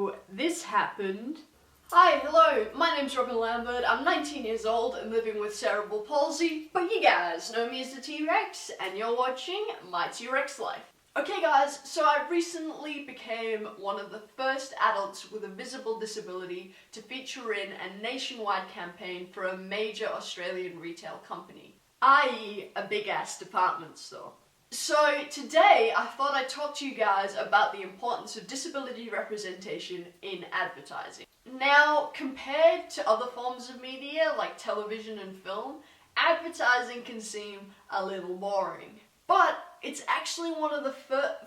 So this happened. Hi, hello, my name's Robin Lambert, I'm 19 years old and living with cerebral palsy, but you guys know me as the T-Rex, and you're watching My T-Rex Life. Okay guys, so I recently became one of the first adults with a visible disability to feature in a nationwide campaign for a major Australian retail company, i.e. a big-ass department store. So today I thought I'd talk to you guys about the importance of disability representation in advertising. Now, compared to other forms of media like television and film, advertising can seem a little boring. But it's actually one of the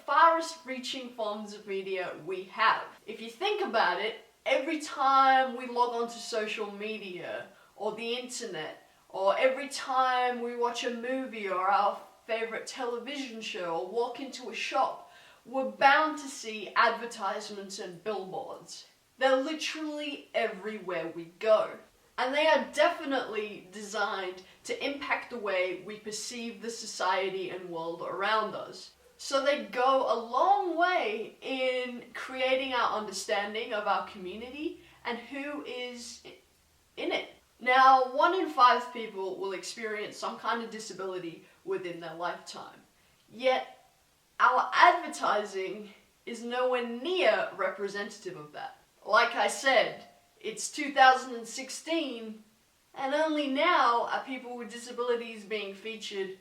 farthest reaching forms of media we have. If you think about it, every time we log on to social media or the internet, or every time we watch a movie or our favorite television show or walk into a shop, we're bound to see advertisements and billboards. They're literally everywhere we go. And they are definitely designed to impact the way we perceive the society and world around us. So they go a long way in creating our understanding of our community and who is in it. Now, 1 in 5 people will experience some kind of disability within their lifetime. Yet, our advertising is nowhere near representative of that. Like I said, it's 2016, and only now are people with disabilities being featured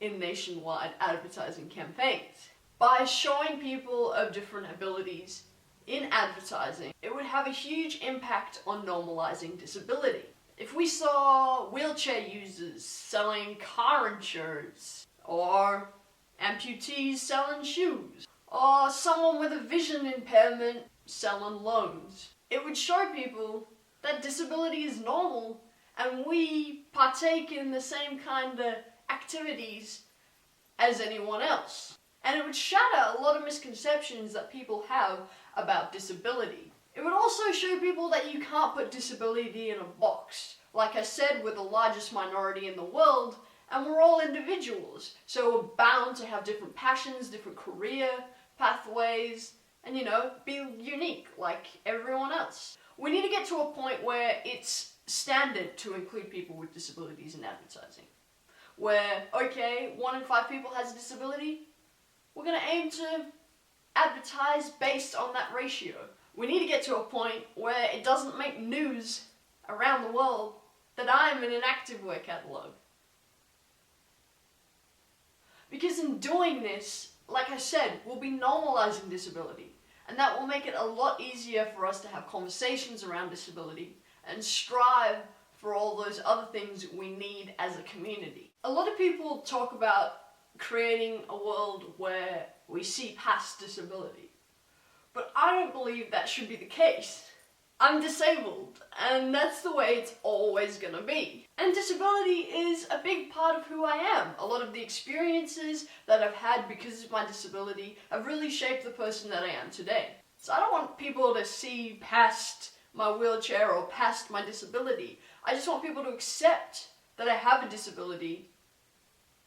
in nationwide advertising campaigns. By showing people of different abilities in advertising, it would have a huge impact on normalizing disability. If we saw wheelchair users selling car insurance, or amputees selling shoes, or someone with a vision impairment selling loans, it would show people that disability is normal and we partake in the same kind of activities as anyone else. And it would shatter a lot of misconceptions that people have about disability. It would also show people that you can't put disability in a box. Like I said, we're the largest minority in the world, and we're all individuals. So we're bound to have different passions, different career pathways, and be unique like everyone else. We need to get to a point where it's standard to include people with disabilities in advertising. Where, okay, 1 in 5 people has a disability, we're going to aim to advertise based on that ratio. We need to get to a point where it doesn't make news around the world that I'm in an activewear catalogue. Because in doing this, like I said, we'll be normalizing disability. And that will make it a lot easier for us to have conversations around disability and strive for all those other things we need as a community. A lot of people talk about creating a world where we see past disability. But I don't believe that should be the case. I'm disabled, and that's the way it's always gonna be. And disability is a big part of who I am. A lot of the experiences that I've had because of my disability have really shaped the person that I am today. So I don't want people to see past my wheelchair or past my disability. I just want people to accept that I have a disability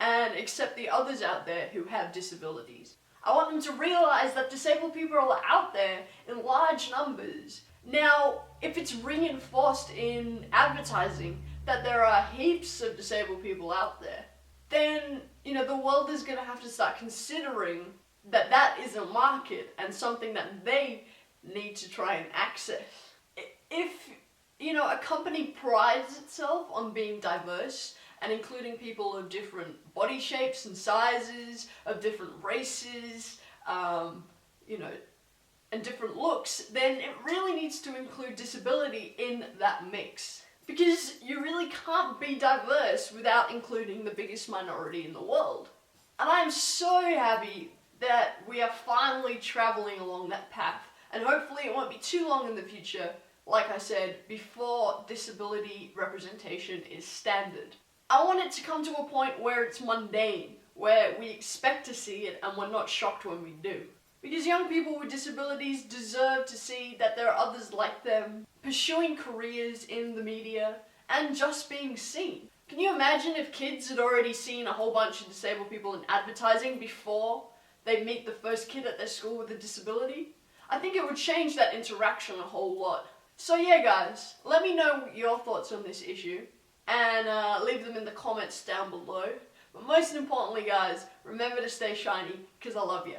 and accept the others out there who have disabilities. I want them to realize that disabled people are out there in large numbers. Now, if it's reinforced in advertising that there are heaps of disabled people out there, then, the world is going to have to start considering that that is a market and something that they need to try and access. If, a company prides itself on being diverse and including people of different body shapes and sizes, of different races, and different looks, then it really needs to include disability in that mix. Because you really can't be diverse without including the biggest minority in the world. And I am so happy that we are finally traveling along that path. And hopefully it won't be too long in the future, like I said, before disability representation is standard. I want it to come to a point where it's mundane, where we expect to see it and we're not shocked when we do. Because young people with disabilities deserve to see that there are others like them, pursuing careers in the media, and just being seen. Can you imagine if kids had already seen a whole bunch of disabled people in advertising before they meet the first kid at their school with a disability? I think it would change that interaction a whole lot. So yeah guys, let me know your thoughts on this issue and leave them in the comments down below. But most importantly guys, remember to stay shiny, because I love you.